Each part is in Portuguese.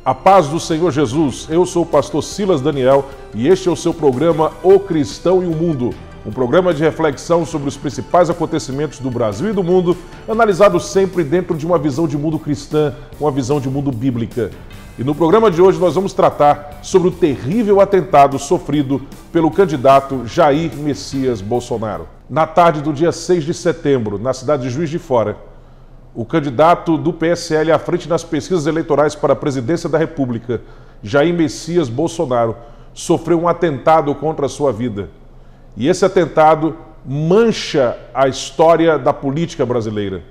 A paz do Senhor Jesus, eu sou o pastor Silas Daniel e este é o seu programa O Cristão e o Mundo, um programa de reflexão sobre os principais acontecimentos do Brasil e do mundo, analisado sempre dentro de uma visão de mundo cristã, uma visão de mundo bíblica. E no programa de hoje nós vamos tratar sobre o terrível atentado sofrido pelo candidato Jair Messias Bolsonaro. Na tarde do dia 6 de setembro, na cidade de Juiz de Fora, o candidato do PSL à frente nas pesquisas eleitorais para a presidência da República, Jair Messias Bolsonaro, sofreu um atentado contra a sua vida. E esse atentado mancha a história da política brasileira.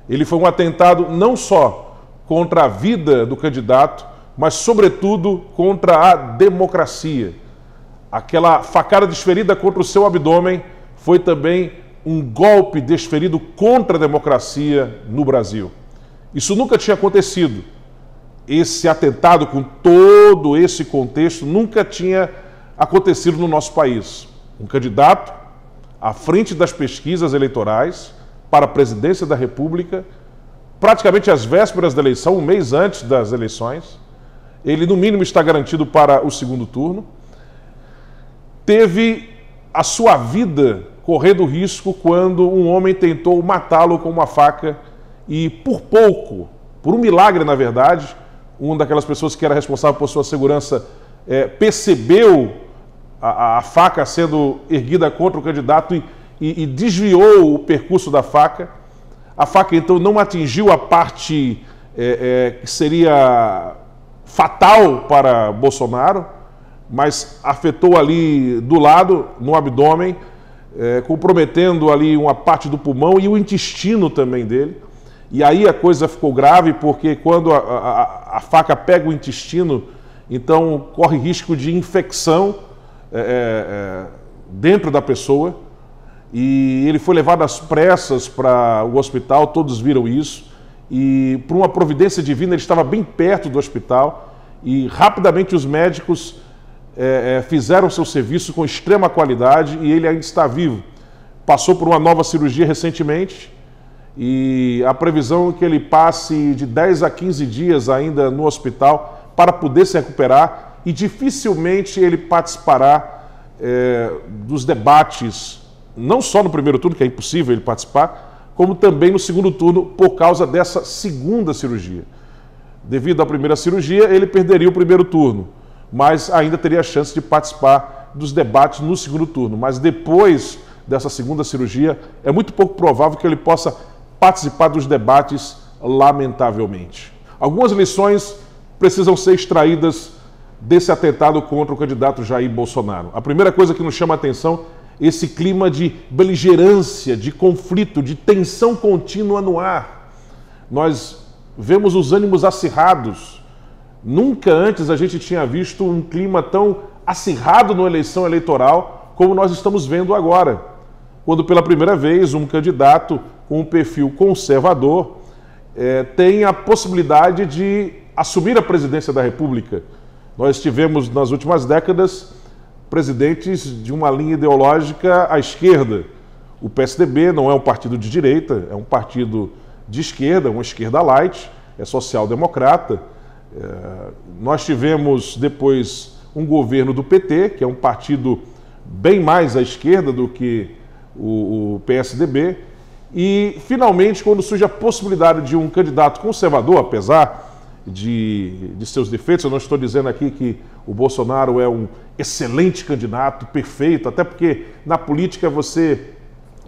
Ele foi um atentado não só contra a vida do candidato, mas, sobretudo, contra a democracia. Aquela facada desferida contra o seu abdômen foi também um golpe desferido contra a democracia no Brasil. Isso nunca tinha acontecido. Esse atentado, com todo esse contexto, nunca tinha acontecido no nosso país. Um candidato à frente das pesquisas eleitorais para a presidência da República, praticamente às vésperas da eleição, um mês antes das eleições, ele no mínimo está garantido para o segundo turno, teve a sua vida correndo risco quando um homem tentou matá-lo com uma faca e por pouco, por um milagre na verdade, uma daquelas pessoas que era responsável por sua segurança percebeu a faca sendo erguida contra o candidato e desviou o percurso da faca. A faca então não atingiu a parte que seria fatal para Bolsonaro, mas afetou ali do lado, no abdômen, comprometendo ali uma parte do pulmão e o intestino também dele. E aí a coisa ficou grave, porque quando a faca pega o intestino, então corre risco de infecção dentro da pessoa. E ele foi levado às pressas para o hospital, todos viram isso. E por uma providência divina ele estava bem perto do hospital e rapidamente os médicos fizeram seu serviço com extrema qualidade e ele ainda está vivo. Passou por uma nova cirurgia recentemente e a previsão é que ele passe de 10 a 15 dias ainda no hospital para poder se recuperar e dificilmente ele participará dos debates, não só no primeiro turno, que é impossível ele participar, como também no segundo turno por causa dessa segunda cirurgia. Devido à primeira cirurgia, ele perderia o primeiro turno, mas ainda teria a chance de participar dos debates no segundo turno. Mas depois dessa segunda cirurgia, é muito pouco provável que ele possa participar dos debates, lamentavelmente. Algumas lições precisam ser extraídas desse atentado contra o candidato Jair Bolsonaro. A primeira coisa que nos chama a atenção é esse clima de beligerância, de conflito, de tensão contínua no ar. Nós vemos os ânimos acirrados. Nunca antes a gente tinha visto um clima tão acirrado na eleição eleitoral como nós estamos vendo agora, quando pela primeira vez um candidato com um perfil conservador tem a possibilidade de assumir a presidência da República. Nós tivemos nas últimas décadas presidentes de uma linha ideológica à esquerda. O PSDB não é um partido de direita, é um partido de esquerda, uma esquerda light, é social-democrata. Nós tivemos depois um governo do PT, que é um partido bem mais à esquerda do que o PSDB, e finalmente quando surge a possibilidade de um candidato conservador, apesar de seus defeitos, eu não estou dizendo aqui que o Bolsonaro é um excelente candidato, perfeito, até porque na política você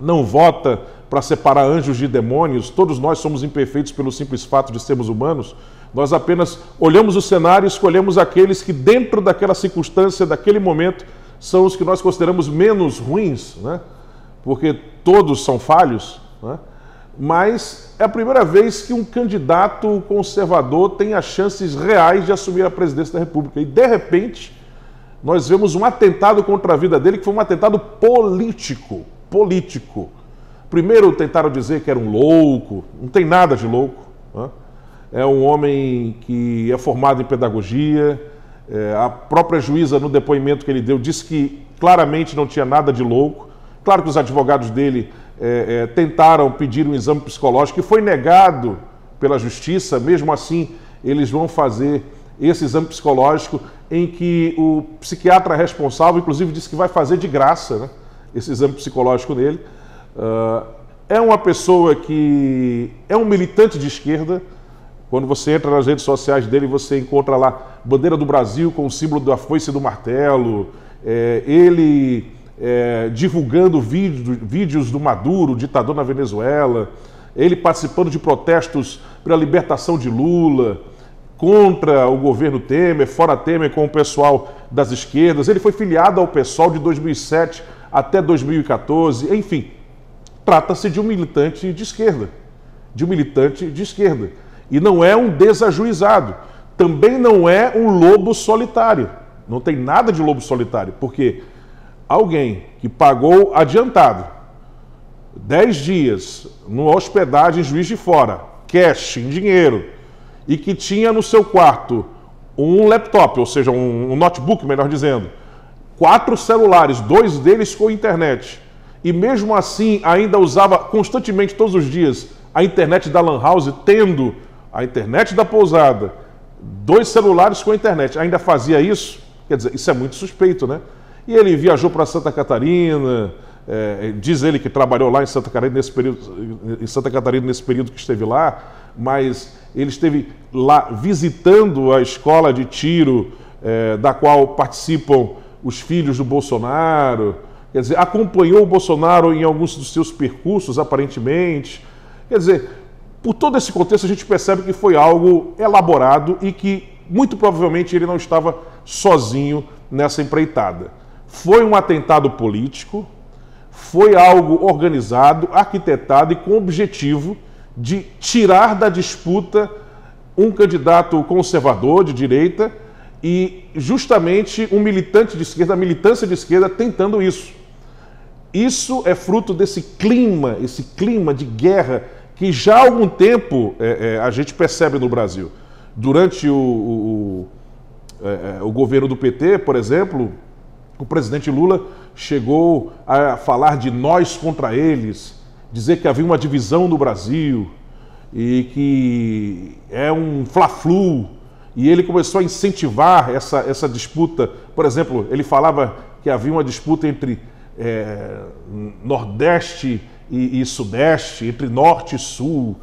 não vota para separar anjos de demônios, todos nós somos imperfeitos pelo simples fato de sermos humanos, nós apenas olhamos o cenário e escolhemos aqueles que dentro daquela circunstância, daquele momento, são os que nós consideramos menos ruins, né? Porque todos são falhos, né? Mas é a primeira vez que um candidato conservador tem as chances reais de assumir a presidência da República. E, de repente, nós vemos um atentado contra a vida dele, que foi um atentado político. Primeiro tentaram dizer que era um louco, não tem nada de louco, né? É um homem que é formado em pedagogia, a própria juíza, no depoimento que ele deu, disse que claramente não tinha nada de louco. Claro que os advogados dele tentaram pedir um exame psicológico que foi negado pela justiça, mesmo assim eles vão fazer esse exame psicológico, em que o psiquiatra responsável, inclusive, disse que vai fazer de graça, né, esse exame psicológico nele. É uma pessoa que é um militante de esquerda. Quando você entra nas redes sociais dele, você encontra lá bandeira do Brasil com o símbolo da foice e do martelo, ele divulgando vídeos do Maduro, ditador na Venezuela, ele participando de protestos pela libertação de Lula, contra o governo Temer, fora Temer, com o pessoal das esquerdas. Ele foi filiado ao PSOL de 2007 até 2014, enfim, trata-se de um militante de esquerda, E não é um desajuizado, também não é um lobo solitário, não tem nada de lobo solitário, porque alguém que pagou adiantado 10 dias numa hospedagem em Juiz de Fora, cash, em dinheiro, e que tinha no seu quarto um laptop, ou seja, um notebook, melhor dizendo, 4 celulares, 2 deles com internet, e mesmo assim ainda usava constantemente, todos os dias, a internet da Lan House, tendo a internet da pousada, 2 celulares com internet, ainda fazia isso? Quer dizer, isso é muito suspeito, né? E ele viajou para Santa Catarina, diz ele que trabalhou lá em Santa Catarina nesse período que esteve lá, mas ele esteve lá visitando a escola de tiro da qual participam os filhos do Bolsonaro, quer dizer, acompanhou o Bolsonaro em alguns dos seus percursos, aparentemente. Quer dizer, por todo esse contexto a gente percebe que foi algo elaborado e que muito provavelmente ele não estava sozinho nessa empreitada. Foi um atentado político, foi algo organizado, arquitetado e com o objetivo de tirar da disputa um candidato conservador de direita e justamente um militante de esquerda, a militância de esquerda tentando isso. Isso é fruto desse clima, esse clima de guerra que já há algum tempo a gente percebe no Brasil. Durante o governo do PT, por exemplo, o presidente Lula chegou a falar de nós contra eles, dizer que havia uma divisão no Brasil e que é um fla-flu, e ele começou a incentivar essa disputa. Por exemplo, ele falava que havia uma disputa entre Nordeste e Sudeste, entre Norte e Sul.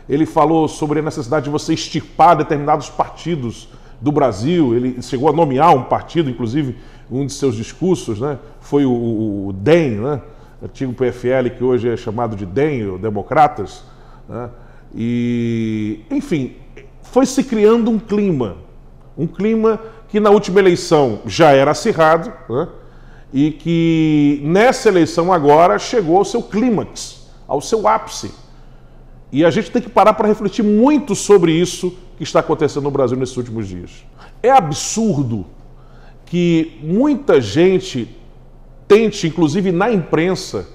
Ele falou sobre a necessidade de você extirpar determinados partidos do Brasil. Ele chegou a nomear um partido, inclusive um de seus discursos, né, foi o DEM, né, antigo PFL, que hoje é chamado de DEM, ou Democratas, né, e, enfim, foi se criando um clima que na última eleição já era acirrado, né, e que nessa eleição agora chegou ao seu clímax, ao seu ápice. E a gente tem que parar para refletir muito sobre isso que está acontecendo no Brasil nesses últimos dias. É absurdo que muita gente tente, inclusive na imprensa,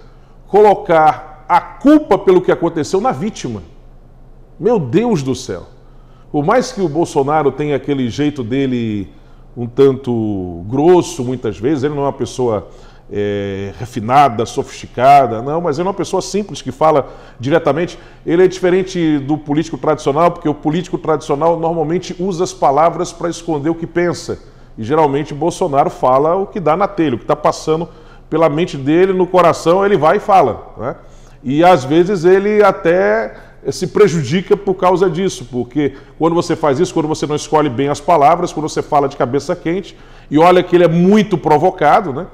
colocar a culpa pelo que aconteceu na vítima. Meu Deus do céu! Por mais que o Bolsonaro tenha aquele jeito dele um tanto grosso, muitas vezes, ele não é uma pessoa refinada, sofisticada, não, mas ele é uma pessoa simples que fala diretamente. Ele é diferente do político tradicional, porque o político tradicional normalmente usa as palavras para esconder o que pensa. E geralmente Bolsonaro fala o que dá na telha, o que está passando pela mente dele, no coração, ele vai e fala, né? E às vezes ele até se prejudica por causa disso, porque quando você faz isso, quando você não escolhe bem as palavras, quando você fala de cabeça quente, e olha que ele é muito provocado, né?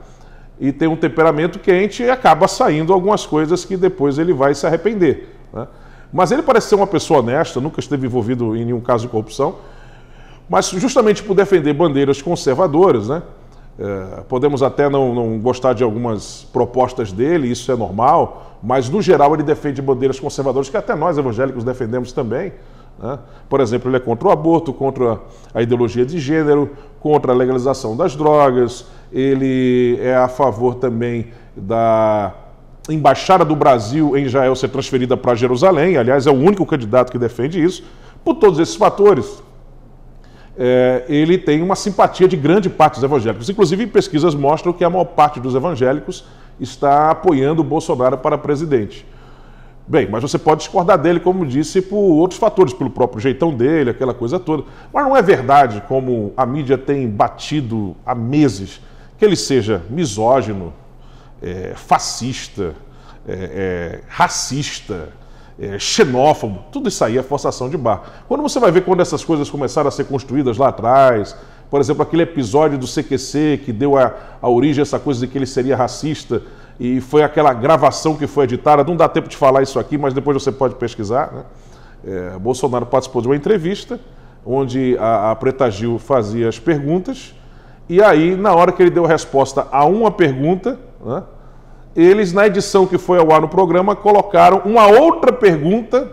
E tem um temperamento quente, e acaba saindo algumas coisas que depois ele vai se arrepender, né? Mas ele parece ser uma pessoa honesta, nunca esteve envolvido em nenhum caso de corrupção, mas justamente por defender bandeiras conservadoras, né? Podemos até não gostar de algumas propostas dele, isso é normal, mas no geral ele defende bandeiras conservadoras que até nós evangélicos defendemos também, né? Por exemplo, ele é contra o aborto, contra a ideologia de gênero, contra a legalização das drogas, ele é a favor também da Embaixada do Brasil em Israel ser transferida para Jerusalém, aliás, é o único candidato que defende isso. Por todos esses fatores, ele tem uma simpatia de grande parte dos evangélicos. Inclusive, pesquisas mostram que a maior parte dos evangélicos está apoiando o Bolsonaro para presidente. Bem, mas você pode discordar dele, como disse, por outros fatores, pelo próprio jeitão dele, aquela coisa toda. Mas não é verdade, como a mídia tem batido há meses, que ele seja misógino, fascista, racista, xenófobo. Tudo isso aí é forçação de barra. Quando você vai ver quando essas coisas começaram a ser construídas lá atrás, por exemplo, aquele episódio do CQC que deu a origem a essa coisa de que ele seria racista, e foi aquela gravação que foi editada, não dá tempo de falar isso aqui, mas depois você pode pesquisar, né? Bolsonaro participou de uma entrevista, onde a Preta Gil fazia as perguntas, e aí, na hora que ele deu a resposta a uma pergunta, né, eles, na edição que foi ao ar no programa, colocaram uma outra pergunta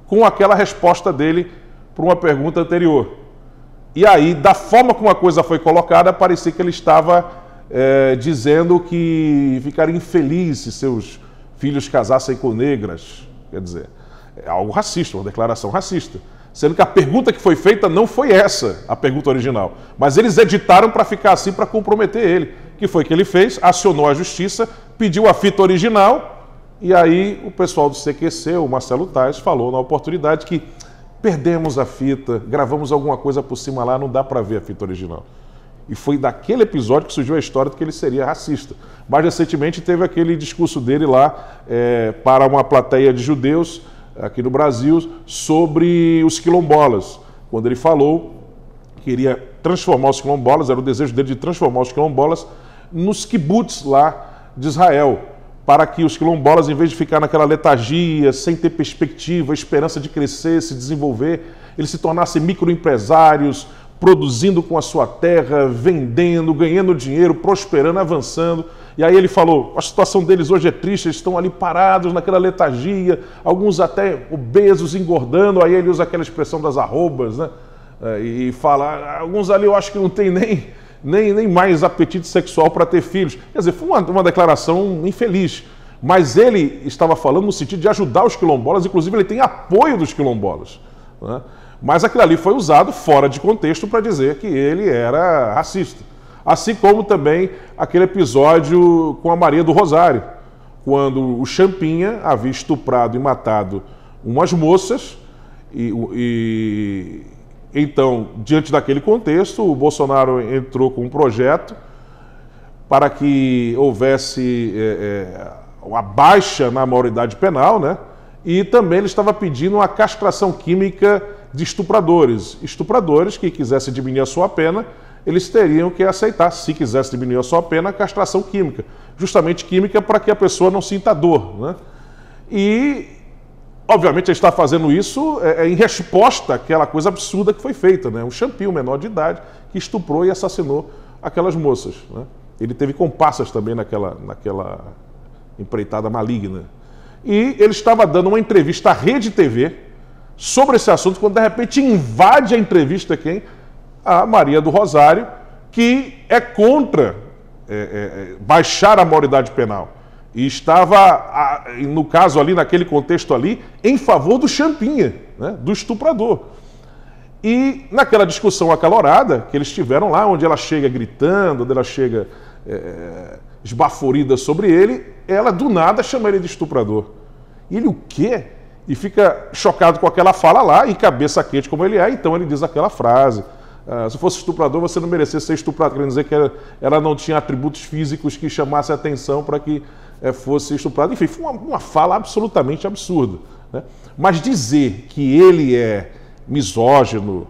com aquela resposta dele para uma pergunta anterior. E aí, da forma como a coisa foi colocada, parecia que ele estava dizendo que ficaria infeliz se seus filhos casassem com negras. Quer dizer, é algo racista, uma declaração racista. Sendo que a pergunta que foi feita não foi essa, a pergunta original. Mas eles editaram para ficar assim, para comprometer ele. Que foi o que ele fez, acionou a justiça, pediu a fita original, e aí o pessoal do CQC, o Marcelo Tais, falou na oportunidade que perdemos a fita, gravamos alguma coisa por cima lá, não dá para ver a fita original. E foi daquele episódio que surgiu a história de que ele seria racista. Mais recentemente teve aquele discurso dele lá para uma plateia de judeus aqui no Brasil sobre os quilombolas. Quando ele falou que queria transformar os quilombolas, era o desejo dele de transformar os quilombolas nos kibbutz lá de Israel, para que os quilombolas, em vez de ficar naquela letargia, sem ter perspectiva, esperança de crescer, se desenvolver, eles se tornassem microempresários, produzindo com a sua terra, vendendo, ganhando dinheiro, prosperando, avançando. E aí ele falou, a situação deles hoje é triste, eles estão ali parados naquela letargia, alguns até obesos, engordando. Aí ele usa aquela expressão das arrobas, né? E fala, alguns ali eu acho que não tem nem mais apetite sexual para ter filhos. Quer dizer, foi uma declaração infeliz. Mas ele estava falando no sentido de ajudar os quilombolas, inclusive ele tem apoio dos quilombolas, né? Mas aquilo ali foi usado fora de contexto para dizer que ele era racista. Assim como também aquele episódio com a Maria do Rosário, quando o Champinha havia estuprado e matado umas moças, e então, diante daquele contexto, o Bolsonaro entrou com um projeto para que houvesse uma baixa na maioridade penal, né? E também ele estava pedindo a castração química de estupradores. Estupradores que quisessem diminuir a sua pena, eles teriam que aceitar, se quisessem diminuir a sua pena, a castração química. Justamente química para que a pessoa não sinta dor, né? E, obviamente, ele está fazendo isso em resposta àquela coisa absurda que foi feita, né? Um champinho menor de idade que estuprou e assassinou aquelas moças, né? Ele teve comparsas também naquela empreitada maligna. E ele estava dando uma entrevista à Rede TV sobre esse assunto, quando de repente invade a entrevista quem? A Maria do Rosário, que é contra baixar a maioridade penal. E estava, no caso ali, naquele contexto ali, em favor do Champinha, né, do estuprador. E naquela discussão acalorada que eles tiveram lá, onde ela chega gritando, onde ela chega esbaforida sobre ele, ela do nada chama ele de estuprador. E ele o quê? E fica chocado com aquela fala lá, e cabeça quente como ele é, então ele diz aquela frase. Se fosse estuprador, você não merecia ser estuprado. Querendo dizer que ela não tinha atributos físicos que chamassem a atenção para que fosse estuprado. Enfim, foi uma fala absolutamente absurda, né? Mas dizer que ele é misógino,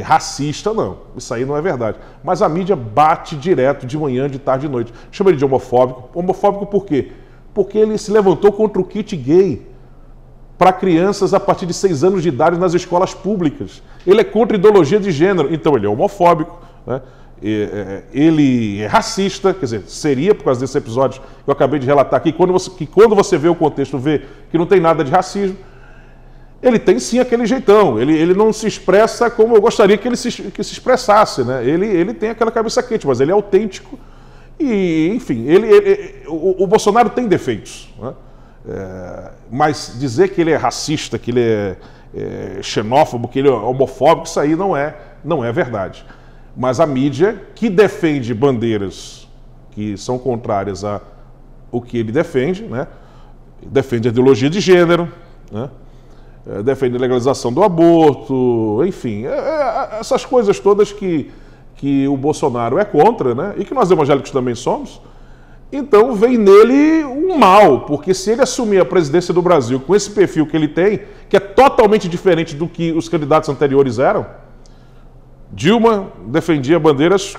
racista, não. Isso aí não é verdade. Mas a mídia bate direto, de manhã, de tarde, de noite. Chama ele de homofóbico. Homofóbico por quê? Porque ele se levantou contra o kit gay para crianças a partir de 6 anos de idade nas escolas públicas. Ele é contra a ideologia de gênero, então ele é homofóbico, né? Ele é racista, quer dizer, seria por causa desse episódio que eu acabei de relatar aqui, que quando você vê o contexto, vê que não tem nada de racismo. Ele tem sim aquele jeitão, ele não se expressa como eu gostaria que ele se expressasse, né? Ele tem aquela cabeça quente, mas ele é autêntico e, enfim, o Bolsonaro tem defeitos, né? Mas dizer que ele é racista, que ele é xenófobo, que ele é homofóbico, isso aí não é verdade. Mas a mídia, que defende bandeiras que são contrárias ao que ele defende, né, defende a ideologia de gênero, né? Defende a legalização do aborto, enfim, essas coisas todas que o Bolsonaro é contra, né? E que nós evangélicos também somos. Então vem nele um mal, porque se ele assumir a presidência do Brasil com esse perfil que ele tem, que é totalmente diferente do que os candidatos anteriores eram, Dilma defendia bandeiras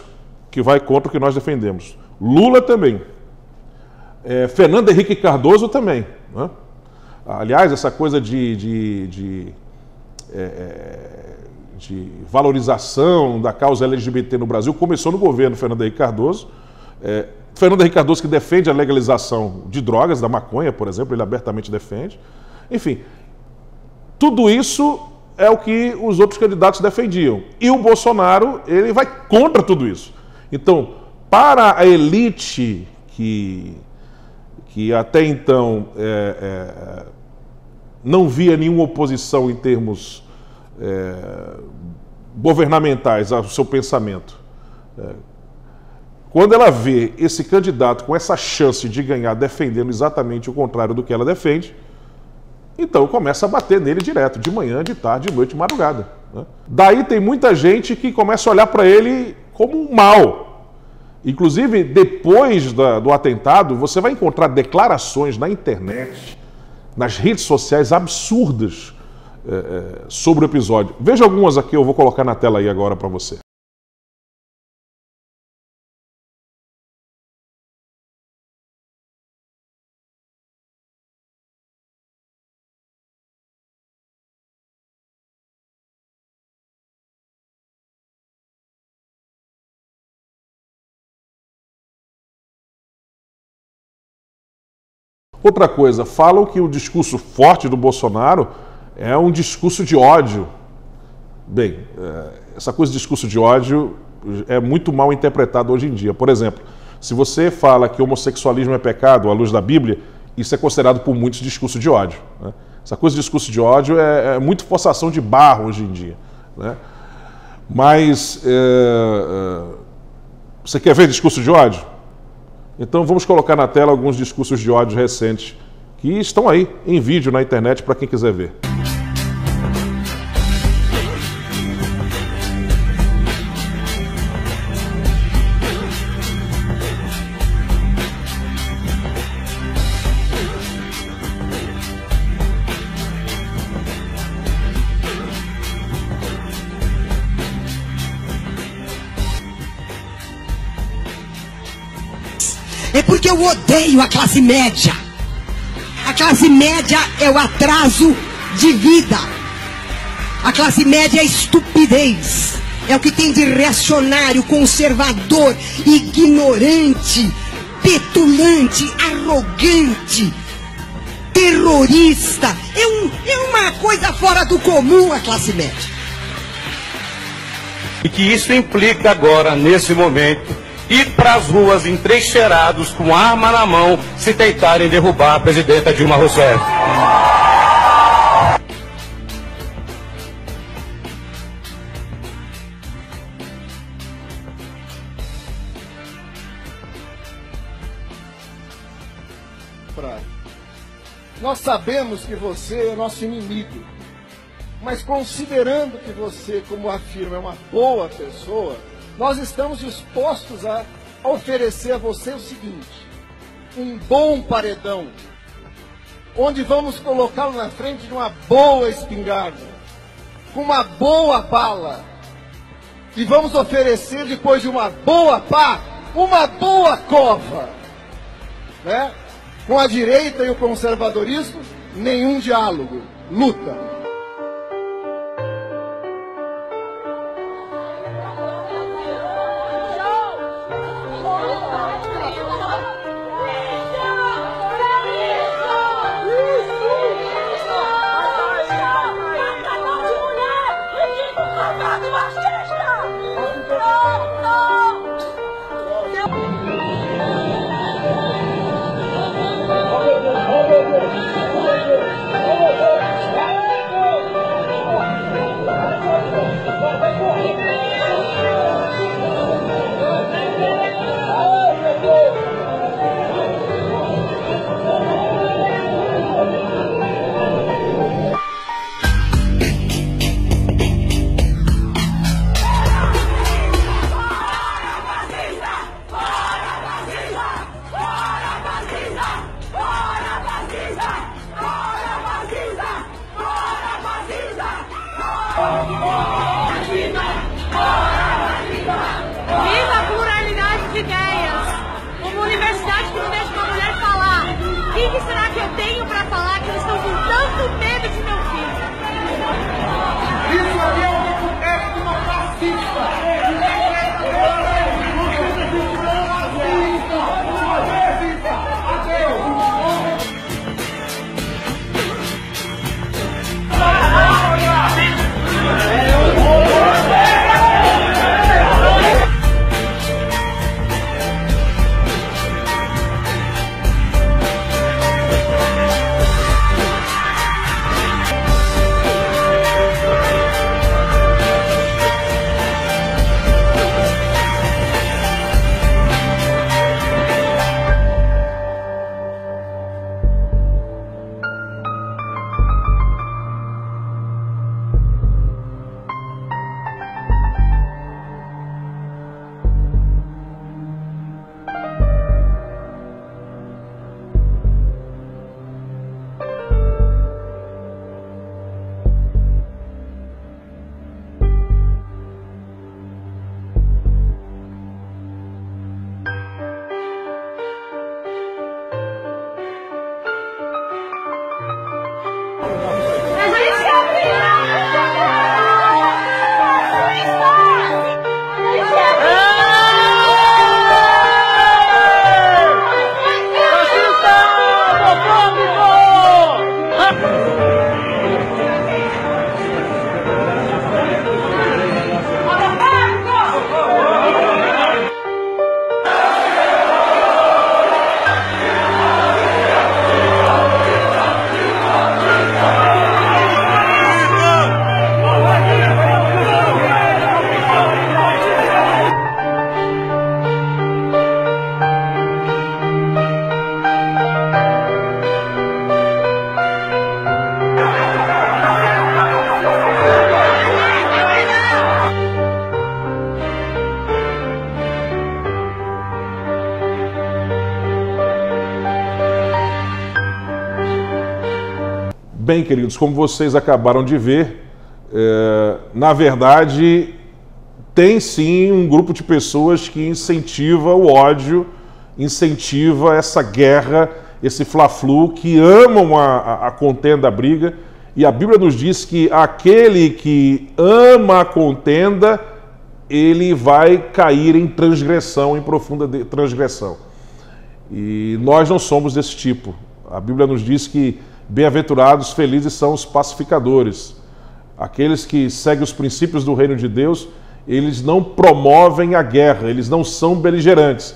que vai contra o que nós defendemos. Lula também. Fernando Henrique Cardoso também, né? Aliás, essa coisa de valorização da causa LGBT no Brasil começou no governo Fernando Henrique Cardoso. Fernando Henrique Cardoso que defende a legalização de drogas, da maconha, por exemplo, ele abertamente defende. Enfim, tudo isso é o que os outros candidatos defendiam. E o Bolsonaro, ele vai contra tudo isso. Então, para a elite que até então não via nenhuma oposição em termos governamentais ao seu pensamento, quando ela vê esse candidato com essa chance de ganhar defendendo exatamente o contrário do que ela defende, então começa a bater nele direto, de manhã, de tarde, de noite, de madrugada, né? Daí tem muita gente que começa a olhar para ele como um mal. Inclusive, depois do atentado, você vai encontrar declarações na internet, nas redes sociais absurdas sobre o episódio. Veja algumas aqui, eu vou colocar na tela aí agora para você. Outra coisa, falam que o discurso forte do Bolsonaro é um discurso de ódio. Bem, essa coisa de discurso de ódio é muito mal interpretada hoje em dia. Por exemplo, se você fala que homossexualismo é pecado à luz da Bíblia, isso é considerado por muitos discurso de ódio, né? Essa coisa de discurso de ódio é muito forçação de barra hoje em dia, né? Mas você quer ver discurso de ódio? Então vamos colocar na tela alguns discursos de ódio recentes que estão aí em vídeo na internet para quem quiser ver. É porque eu odeio a classe média. A classe média é o atraso de vida. A classe média é a estupidez. É o que tem de reacionário, conservador, ignorante, petulante, arrogante, terrorista. É uma coisa fora do comum a classe média. E que isso implica agora, nesse momento, ir para as ruas entrincheirados com arma na mão se tentarem derrubar a presidenta Dilma Rousseff. Nós sabemos que você é nosso inimigo, mas considerando que você, como afirma, é uma boa pessoa, nós estamos dispostos a oferecer a você o seguinte: um bom paredão, onde vamos colocá-lo na frente de uma boa espingarda, com uma boa bala, e vamos oferecer, depois de uma boa pá, uma boa cova, né? Com a direita e o conservadorismo, nenhum diálogo, luta. Bem, queridos, como vocês acabaram de ver, na verdade, tem sim um grupo de pessoas que incentiva o ódio, incentiva essa guerra, esse fla-flu, que amam a contenda, a briga, e a Bíblia nos diz que aquele que ama a contenda, ele vai cair em transgressão, em profunda transgressão. E nós não somos desse tipo. A Bíblia nos diz que bem-aventurados, felizes são os pacificadores. Aqueles que seguem os princípios do reino de Deus, eles não promovem a guerra, eles não são beligerantes.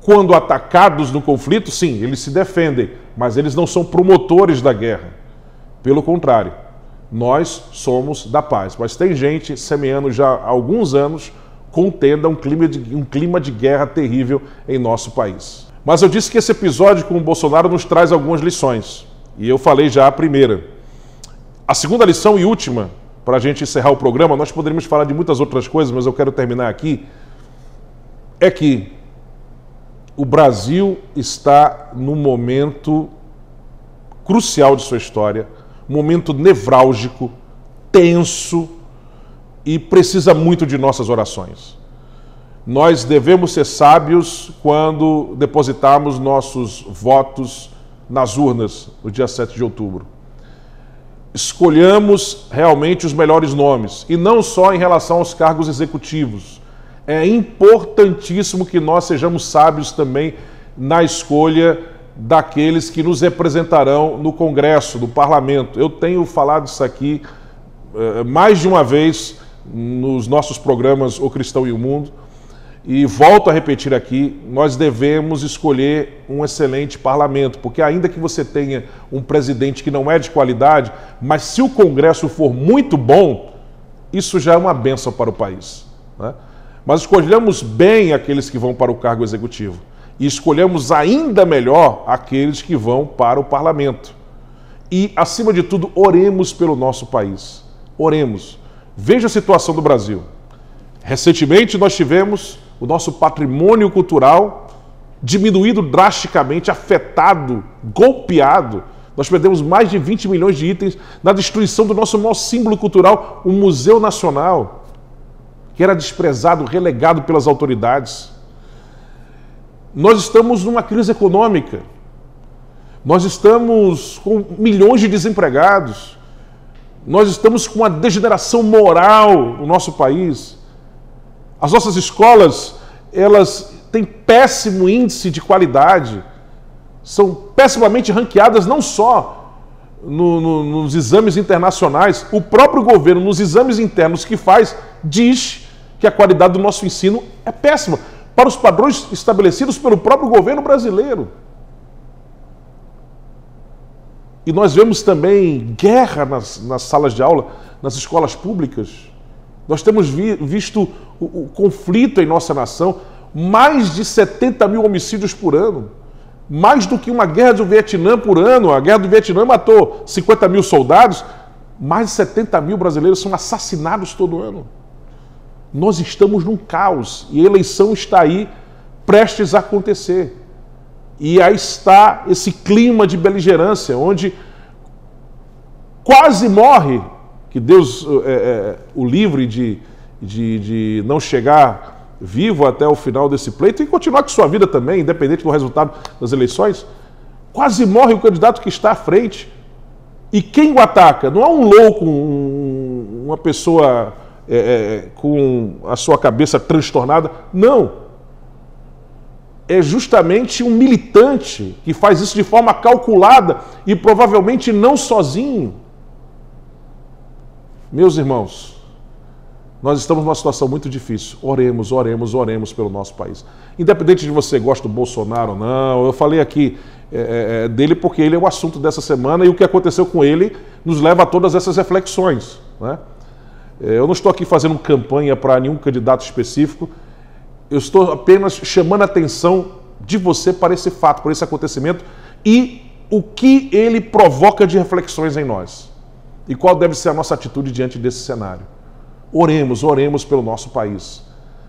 Quando atacados no conflito, sim, eles se defendem, mas eles não são promotores da guerra. Pelo contrário, nós somos da paz. Mas tem gente semeando já há alguns anos contenda, um clima de guerra terrível em nosso país. Mas eu disse que esse episódio com o Bolsonaro nos traz algumas lições. E eu falei já a primeira. A segunda lição e última, para a gente encerrar o programa, nós poderíamos falar de muitas outras coisas, mas eu quero terminar aqui, é que o Brasil está num momento crucial de sua história, um momento nevrálgico, tenso e precisa muito de nossas orações. Nós devemos ser sábios quando depositarmos nossos votos nas urnas no dia 7 de outubro. Escolhamos realmente os melhores nomes, e não só em relação aos cargos executivos. É importantíssimo que nós sejamos sábios também na escolha daqueles que nos representarão no Congresso, no Parlamento. Eu tenho falado isso aqui mais de uma vez nos nossos programas O Cristão e o Mundo, e volto a repetir aqui, nós devemos escolher um excelente parlamento, porque ainda que você tenha um presidente que não é de qualidade, mas se o Congresso for muito bom, isso já é uma bênção para o país, né? Mas escolhamos bem aqueles que vão para o cargo executivo e escolhemos ainda melhor aqueles que vão para o parlamento. E, acima de tudo, oremos pelo nosso país. Oremos. Veja a situação do Brasil. Recentemente nós tivemos o nosso patrimônio cultural diminuído drasticamente, afetado, golpeado. Nós perdemos mais de 20 milhões de itens na destruição do nosso maior símbolo cultural, o Museu Nacional, que era desprezado, relegado pelas autoridades. Nós estamos numa crise econômica. Nós estamos com milhões de desempregados. Nós estamos com uma degeneração moral no nosso país. As nossas escolas, elas têm péssimo índice de qualidade, são pessimamente ranqueadas não só nos exames internacionais, o próprio governo, nos exames internos que faz, diz que a qualidade do nosso ensino é péssima, para os padrões estabelecidos pelo próprio governo brasileiro. E nós vemos também guerra nas salas de aula, nas escolas públicas. Nós temos visto o conflito em nossa nação, mais de 70 mil homicídios por ano, mais do que uma guerra do Vietnã por ano. A guerra do Vietnã matou 50 mil soldados, mais de 70 mil brasileiros são assassinados todo ano. Nós estamos num caos e a eleição está aí prestes a acontecer. E aí está esse clima de beligerância, onde quase morre, que Deus o livre de não chegar vivo até o final desse pleito e continuar com sua vida também, independente do resultado das eleições. Quase morre o candidato que está à frente. E quem o ataca? Não é um louco, uma pessoa com a sua cabeça transtornada. Não. É justamente um militante que faz isso de forma calculada e provavelmente não sozinho. Meus irmãos, nós estamos numa situação muito difícil. Oremos, oremos, oremos pelo nosso país. Independente de você gosta do Bolsonaro ou não, eu falei aqui dele porque ele é o assunto dessa semana e o que aconteceu com ele nos leva a todas essas reflexões, né? Eu não estou aqui fazendo campanha para nenhum candidato específico, eu estou apenas chamando a atenção de você para esse fato, para esse acontecimento e o que ele provoca de reflexões em nós. E qual deve ser a nossa atitude diante desse cenário. Oremos, oremos pelo nosso país,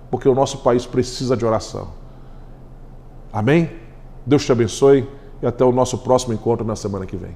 porque o nosso país precisa de oração. Amém? Deus te abençoe e até o nosso próximo encontro na semana que vem.